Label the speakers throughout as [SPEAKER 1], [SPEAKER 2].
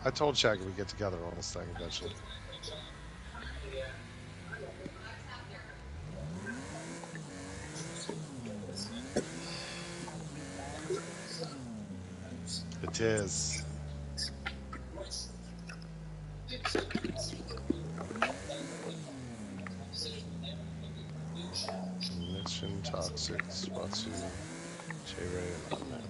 [SPEAKER 1] I told Shaggy we'd get together on this thing eventually. It is. Mission Toxic, Swatsu, J-Ray, and Unmet.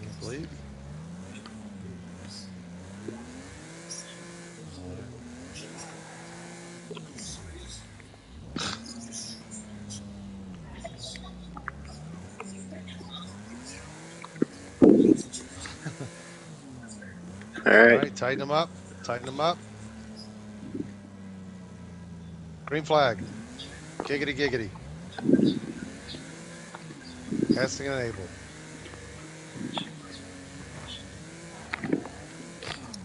[SPEAKER 1] I believe.
[SPEAKER 2] All
[SPEAKER 1] All
[SPEAKER 2] right.
[SPEAKER 1] right, tighten them up. Tighten them up. Green flag. Giggity, giggity. Casting enabled.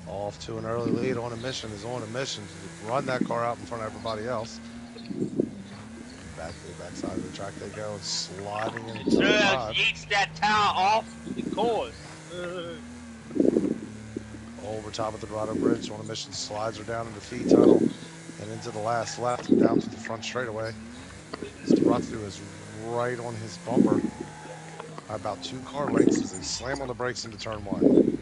[SPEAKER 1] Off to an early lead on a mission is on a mission to run that car out in front of everybody else. Back to the backside of the track they go, sliding into turn 5.
[SPEAKER 3] Yeets that tire off the course.
[SPEAKER 1] Over top of the Dorado Bridge on a mission, slides her down into Fee Tunnel and into the last left and down to the front straightaway. Stratu is right on his bumper by about 2 car lengths as they slam on the brakes into turn 1.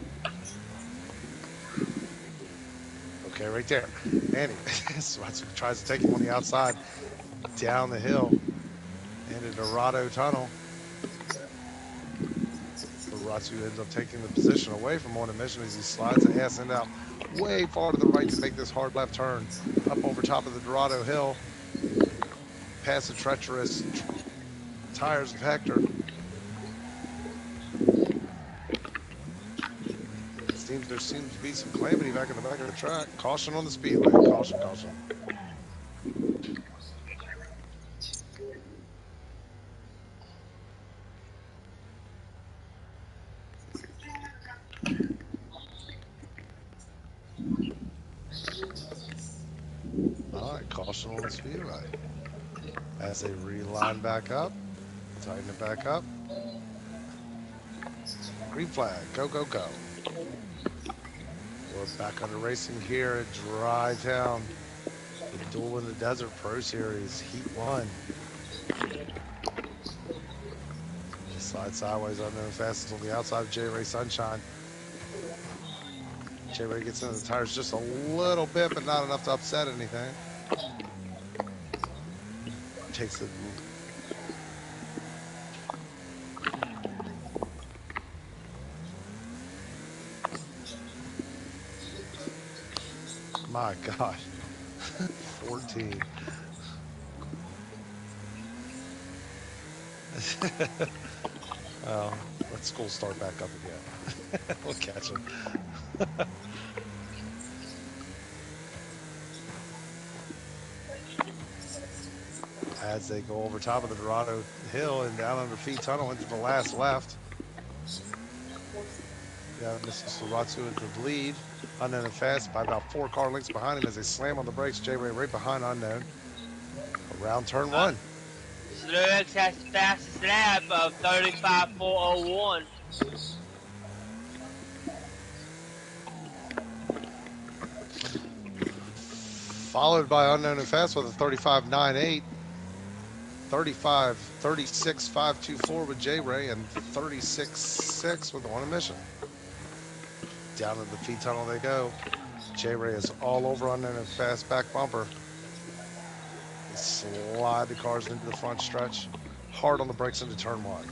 [SPEAKER 1] Okay, right there. Andy Stratu tries to take him on the outside down the hill into Dorado Tunnel. Ratsu ends up taking the position away from on a mission as he slides the ass end out way far to the right to make this hard left turn up over top of the Dorado Hill, past the treacherous tires of Hector. There seems to be some calamity back in the back of the track. Caution on the speed lane. Caution, caution. All right, caution on the speedway. As they reline back up, tighten it back up. Green flag, go, go, go. We're back under racing here at Dry Town. The Duel in the Desert Pro Series, Heat 1. Slide sideways on the fastest on the outside of J-Ray Sunshine. J-Ray gets into the tires just a little bit, but not enough to upset anything. Takes it. My gosh. 14. Well, let school start back up again. We'll catch him. as they go over top of the Dorado Hill and down under feed tunnel into the last left. Yeah, Mrs. Suratsu into the lead. Unknown and fast by about 4 car lengths behind him as they slam on the brakes. J Ray right behind Unknown. Around turn one.
[SPEAKER 3] Sluix has the fastest lap of 35.401.
[SPEAKER 1] Followed by Unknown and fast with a 35.98. 36.524 with J Ray and 36.6 with the one emission. Down in the feed tunnel they go. J Ray is all over Unknown and fast back bumper. They slide the cars into the front stretch. Hard on the brakes into turn one.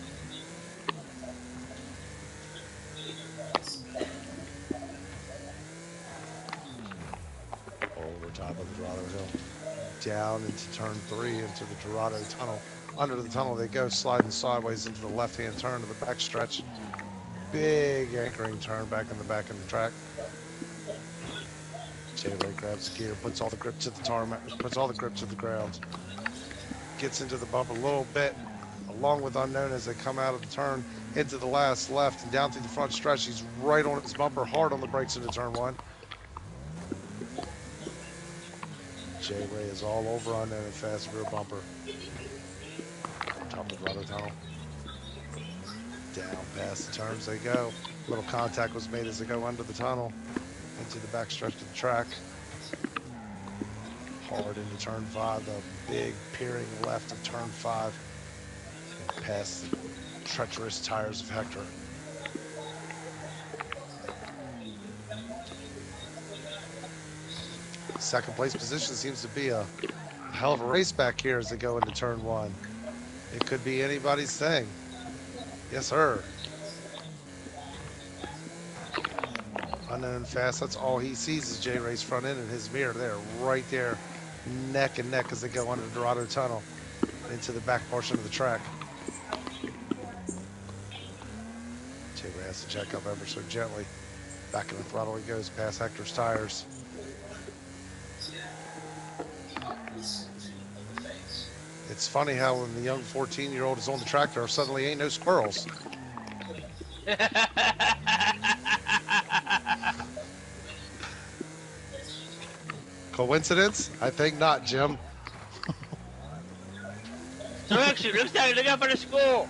[SPEAKER 1] Over top of the Dorado Hill. Down into turn three into the Dorado tunnel. Under the tunnel they go, sliding sideways into the left-hand turn to the back stretch. Big anchoring turn back in the back of the track. J Ray grabs the gear, puts all the grip to the tarmac, puts all the grip to the ground. Gets into the bump a little bit, along with Unknown as they come out of the turn into the last left and down through the front stretch. He's right on his bumper, hard on the brakes into turn one. J Ray is all over Unknown and fast rear bumper. Top of the Dorado tunnel. Down past the turns they go. Little contact was made as they go under the tunnel into the back stretch of the track. Hard into turn five, the big peering left of turn five. And past the treacherous tires of Hector. Second place position seems to be a hell of a race back here as they go into turn one. It could be anybody's thing. Yes, sir. Unknown fast. That's all he sees is J Ray's front end and his mirror there, right there, neck and neck as they go under the Dorado Tunnel into the back portion of the track. J Ray has to jack up ever so gently. Back in the throttle he goes past Hector's tires. It's funny how when the young 14-year-old is on the tractor, suddenly ain't no squirrels. Coincidence? I think not, Jim.
[SPEAKER 3] Direction, looks like look out for the score.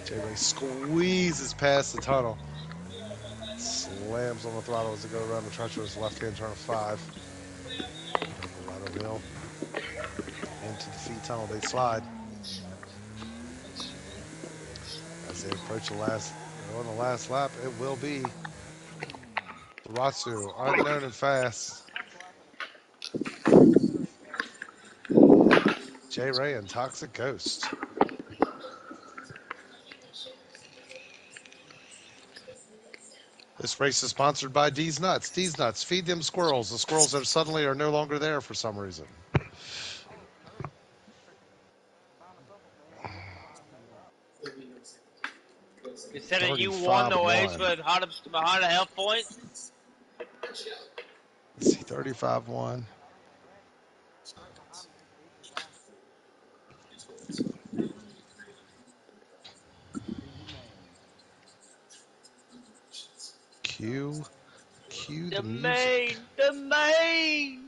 [SPEAKER 1] J Ray squeezes past the tunnel. Slams on the throttle as they go around the treacherous left-hand turn of five. Dorado Hill. Into the feed tunnel they slide. As they approach the last, on the last lap, it will be Ratsu, Unknown and fast. J Ray and Toxic Ghost. This race is sponsored by D's Nuts. D's Nuts, feed them squirrels. The squirrels that suddenly are no longer there for some reason.
[SPEAKER 3] Considering you won the race with 100 health points.
[SPEAKER 1] Let's see, 35-1. Cue the music.
[SPEAKER 3] The main.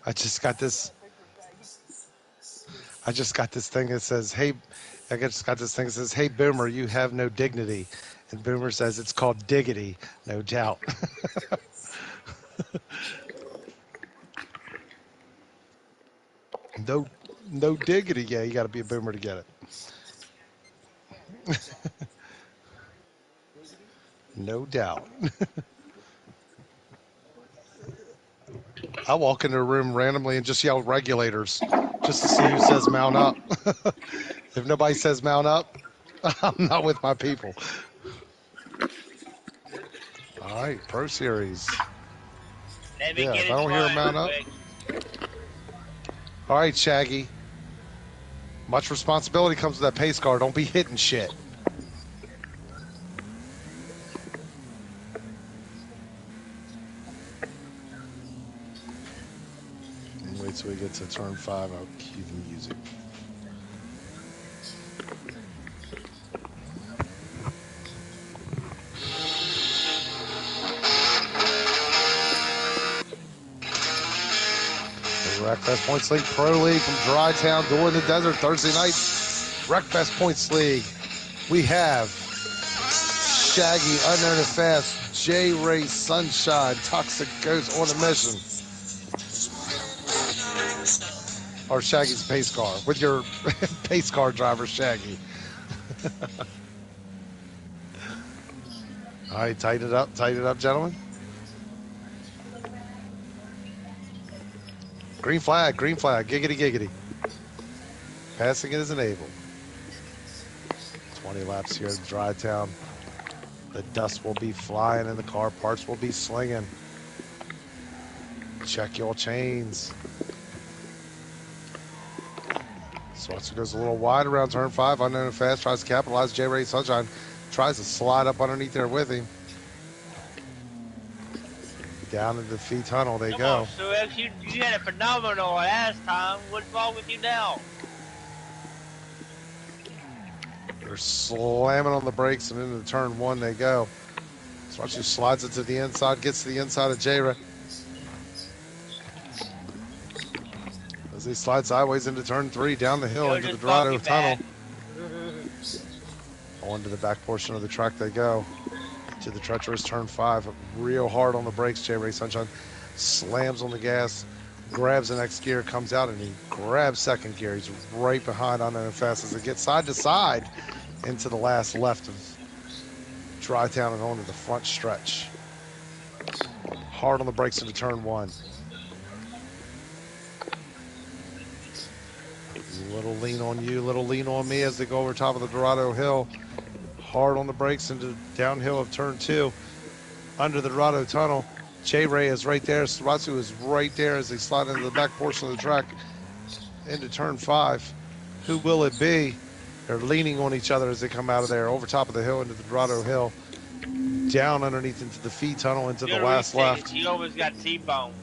[SPEAKER 1] I just got this thing that says, hey, I just got this thing that says, hey, Boomer, you have no dignity. And Boomer says it's called diggity, no doubt. No diggity. Yeah, you got to be a Boomer to get it. No doubt. I walk into a room randomly and just yell regulators just to see who says mount up. If nobody says mount up, I'm not with my people. All right, Pro Series.
[SPEAKER 3] Let me
[SPEAKER 1] Yeah,
[SPEAKER 3] get
[SPEAKER 1] if I
[SPEAKER 3] his
[SPEAKER 1] don't hear him
[SPEAKER 3] flag
[SPEAKER 1] mount up.
[SPEAKER 3] quick.
[SPEAKER 1] All right, Shaggy. Much responsibility comes with that pace car. Don't be hitting shit. And wait till we get to turn 5. I'll cue the music. The Wreckfest Points League Pro League from Dry Town, Door in the Desert, Thursday night. Wreckfest Points League. We have Shaggy, Unknown and Fast, J Ray Sunshine, Toxic Ghost on a mission. Or Shaggy's pace car with your pace car driver, Shaggy. All right, tighten it up, gentlemen. Green flag, giggity, giggity. Passing it is enabled. 20 laps here at Dry Town. The dust will be flying and the car parts will be slinging. Check your chains. Swatzer goes a little wide around turn 5. Unknown and Fast tries to capitalize. J Ray Sunshine tries to slide up underneath there with him. Down into the feet tunnel they
[SPEAKER 3] Come
[SPEAKER 1] go.
[SPEAKER 3] on, Suez. You had a phenomenal last time. What's wrong with you now?
[SPEAKER 1] They're slamming on the brakes and into turn 1 they go. Swatzer slides it to the inside, gets to the inside of J Ray. As they slide sideways into turn 3, down the hill into the Dorado Tunnel. On to the back portion of the track they go. To the treacherous turn 5. Real hard on the brakes. J Ray Sunshine slams on the gas, grabs the next gear, comes out, and he grabs second gear. He's right behind Unknown and Fast as they get side to side into the last left of Dry Town and onto the front stretch. Hard on the brakes into turn 1. Little lean on you, little lean on me as they go over top of the Dorado Hill. Hard on the brakes into downhill of turn 2. Under the Dorado Tunnel. J Ray is right there. Suratsu is right there as they slide into the back portion of the track into turn 5. Who will it be? They're leaning on each other as they come out of there over top of the hill into the Dorado Hill. Down underneath into the feed tunnel into the last left.
[SPEAKER 3] You almost got T-bone.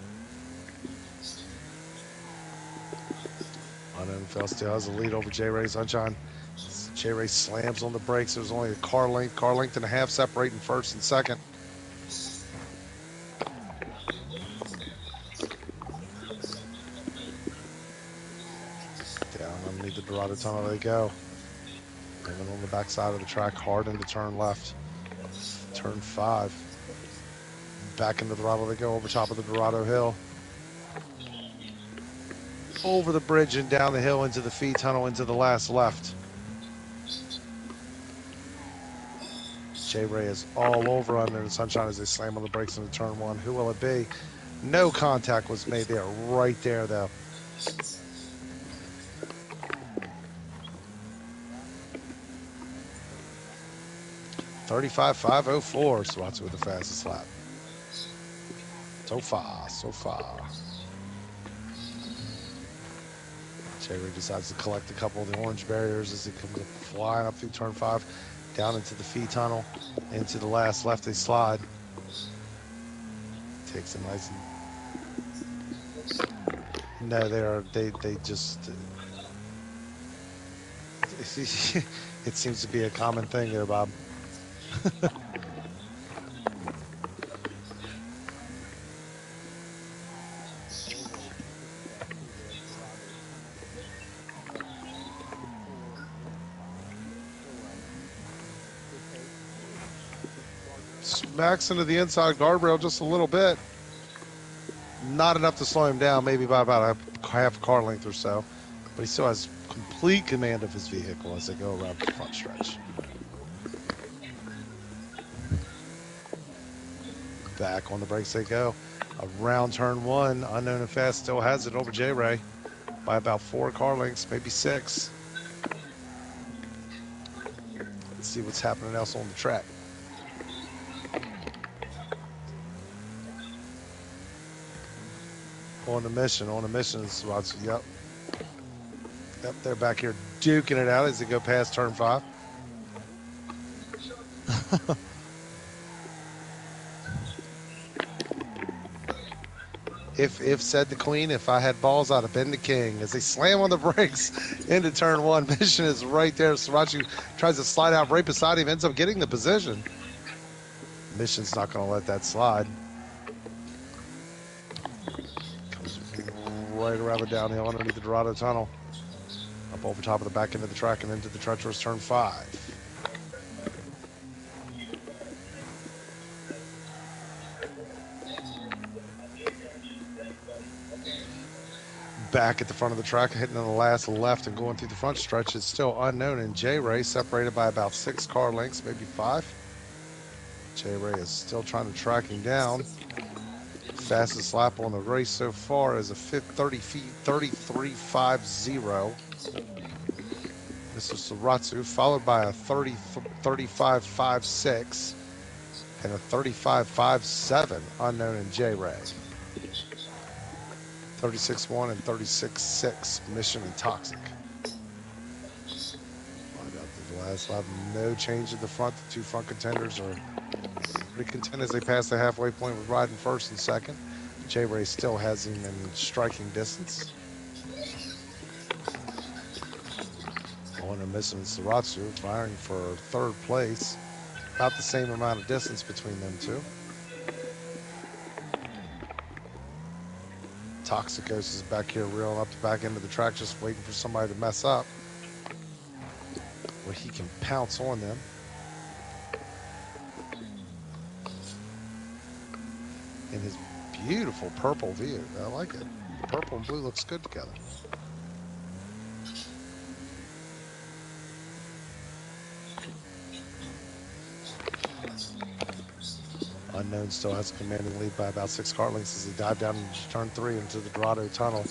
[SPEAKER 1] Unknown Fell still has the lead over J Ray Sunshine. J Ray slams on the brakes. There's only a car length and a half separating first and second. Down underneath the Dorado Tunnel they go. And then on the backside of the track, hard into turn left. Turn 5. Back into the throttle they go over top of the Dorado Hill. Over the bridge and down the hill into the feed tunnel into the last left. J Ray is all over Under the Sunshine as they slam on the brakes into turn 1. Who will it be? No contact was made there. Right there, though. .35.504. Swatsu with the fastest lap. So far, so far. J Ray decides to collect a couple of the orange barriers as he comes flying up through turn 5. Down into the feed tunnel, into the last left they slide. Takes a nice. No, they just. It seems to be a common thing there, Bob. Smacks into the inside guardrail just a little bit. Not enough to slow him down, maybe by about a half car length or so. But he still has complete command of his vehicle as they go around the front stretch. Back on the brakes they go. Around turn 1, Unknown and Fast still has it over J Ray by about 4 car lengths, maybe 6. Let's see what's happening else on the track. On the mission, Suratsu. Yep. Yep, they're back here duking it out as they go past turn 5. If said the queen, if I had balls, I'd have been the king. As they slam on the brakes into turn 1, Mission is right there. Sriracha tries to slide out right beside him, ends up getting the position. Mission's not going to let that slide. Comes right around the downhill underneath the Dorado Tunnel. Up over top of the back end of the track and into the treacherous turn 5. Back at the front of the track, hitting on the last left and going through the front stretch is still unknown. And J-Ray separated by about 6 car lengths, maybe 5. J-Ray is still trying to track him down. Fastest lap on the race so far is a 33.50. Mr. Suratsu, followed by a 35.56 and a 35.57 unknown in J-Ray. 36.1 and 36.6 Mission and Toxic. Find out the last lap, no change in the front. The two front contenders are pretty content as they pass the halfway point with riding first and second. J-Ray still has him in striking distance. On and missing Suratsu, firing for third place. About the same amount of distance between them two. Toxicos is back here reeling up the back end of the track, just waiting for somebody to mess up where he can pounce on them. In his beautiful purple view. I like it. Purple and blue looks good together. Unknown still has a commanding lead by about 6 car lengths as he dive down into turn 3 into the Dorado Tunnel.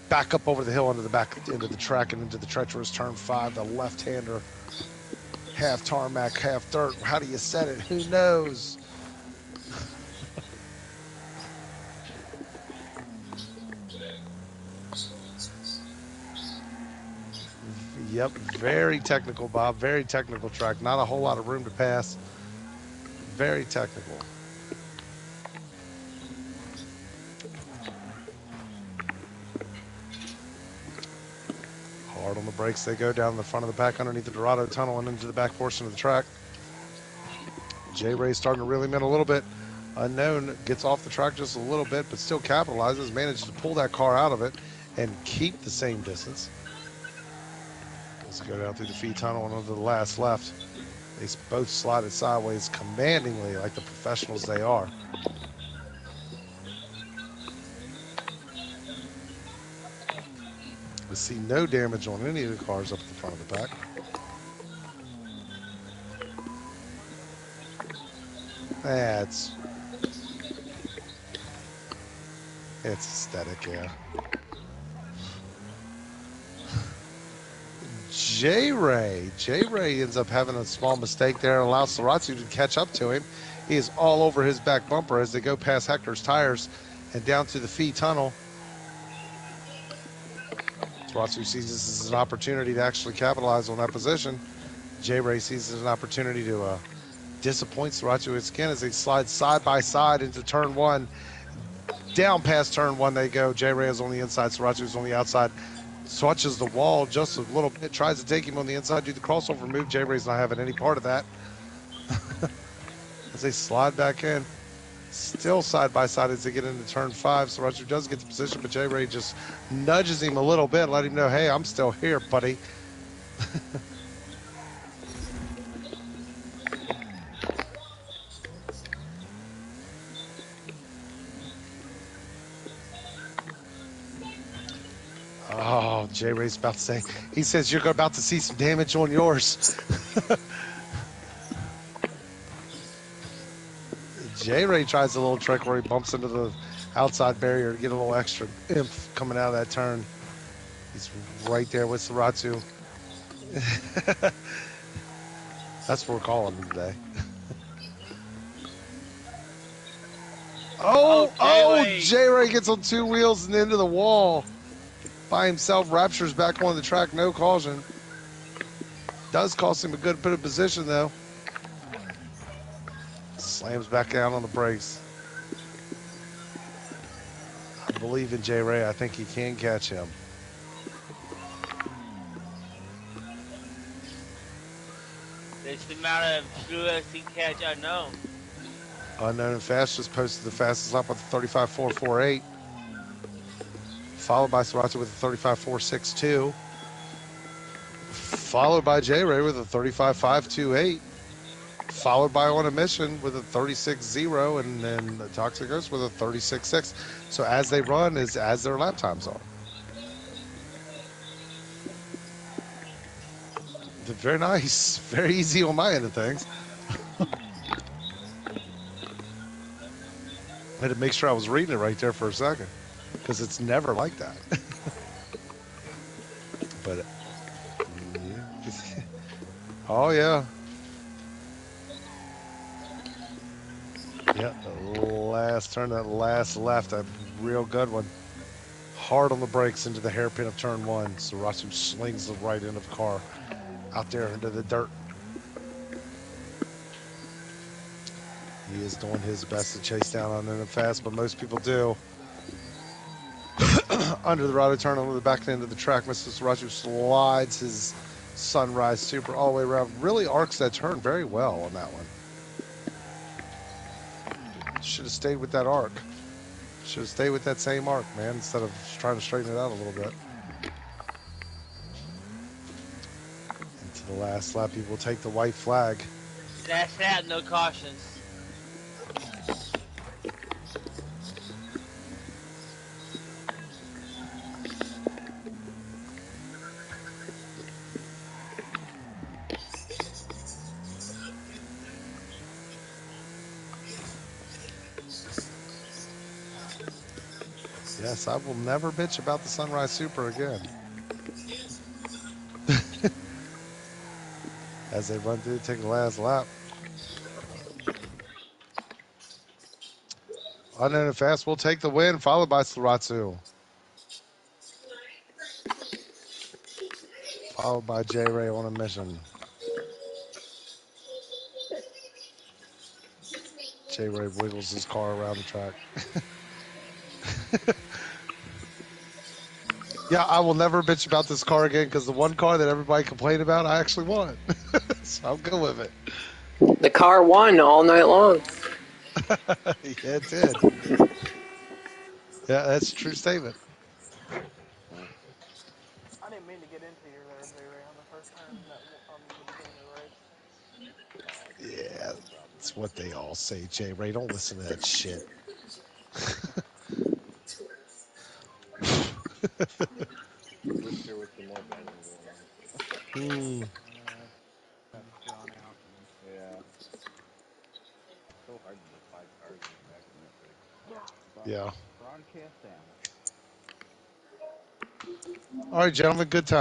[SPEAKER 1] Back up over the hill into the back into the track and into the treacherous turn 5. The left-hander, half tarmac, half dirt. How do you set it? Who knows? Yep, very technical, Bob. Very technical track. Not a whole lot of room to pass. Very technical. Hard on the brakes they go down the front of the pack underneath the Dorado Tunnel and into the back portion of the track. J-Ray starting to reel him in a little bit. Unknown gets off the track just a little bit, but still capitalizes, manages to pull that car out of it and keep the same distance. Let's go down through the feed tunnel and onto the last left. They both slided sideways commandingly like the professionals they are. We see no damage on any of the cars up at the front of the pack. It's aesthetic, yeah. J-Ray ends up having a small mistake there and allows Suratsu to catch up to him. He is all over his back bumper as they go past Hector's tires and down to the feed tunnel. Suratsu sees this as an opportunity to actually capitalize on that position. J-Ray sees it as an opportunity to disappoint Suratsu again as they slide side by side into turn 1. Down past turn 1 they go. J-Ray is on the inside, Suratsu is on the outside. Swatches the wall just a little bit, tries to take him on the inside, do the crossover move. J-Ray's not having any part of that. As they slide back in, still side by side as they get into turn 5. Suratsu does get the position, but J-Ray just nudges him a little bit, let him know, hey, I'm still here, buddy. Oh, J-Ray's about to say, he says, you're about to see some damage on yours. J-Ray tries a little trick where he bumps into the outside barrier to get a little extra oomph coming out of that turn. He's right there with Suratsu. That's what we're calling him today.
[SPEAKER 3] J-Ray.
[SPEAKER 1] J Ray gets on two wheels and into the wall by himself. Raptures back on the track, no caution. Does cost him a good bit of position though. Slams back down on the brakes. I believe in J Ray. I think he can catch him.
[SPEAKER 3] It's the amount of truest he catch unknown.
[SPEAKER 1] Unknown and Fast just posted the fastest lap with a 35.448, followed by Sriracha with a 35.462, followed by J Ray with a 35.528, followed by On a Mission with a 36.0, and then the Toxic Ghost with a 36.6. So as they run is as their lap times are. Very nice. Very easy on my end of things. I had to make sure I was reading it right there for a second because it's never like that. But yeah. Oh yeah. Yeah, the last turn, that last left, a real good one. Hard on the brakes into the hairpin of turn one. Sriracha slings the right end of the car out there into the dirt. He is doing his best to chase down on them fast, but most people do. Under the right turn on the back end of the track, Mr. Sriracha slides his Sunrise Super all the way around. Really arcs that turn very well on that one. Should have stayed with that arc. Should have stayed with that same arc, man, instead of trying to straighten it out a little bit. Into the last lap, he will take the white flag.
[SPEAKER 3] That's that, no cautions.
[SPEAKER 1] Yes, I will never bitch about the Sunrise Super again. As they run through, take the last lap. Unknown and Fast will take the win, followed by Sriracha. Followed by J Ray On a Mission. J Ray wiggles his car around the track. Yeah, I will never bitch about this car again because the one car that everybody complained about, I actually won. So I'll go with it.
[SPEAKER 2] The car won all night long.
[SPEAKER 1] Yeah, it did. Yeah, that's a true statement.
[SPEAKER 4] I didn't mean to get into you there, J-Ray, on the first turn on the beginning of the race.
[SPEAKER 1] Yeah, that's what they all say, J Ray. Don't listen to that shit.
[SPEAKER 5] Wish there was some more betting going on.
[SPEAKER 4] That's drawn out.
[SPEAKER 5] Yeah. So hard to get 5 cars in the back of that thing.
[SPEAKER 1] Yeah.
[SPEAKER 4] Broadcast down.
[SPEAKER 1] All right, gentlemen, good time.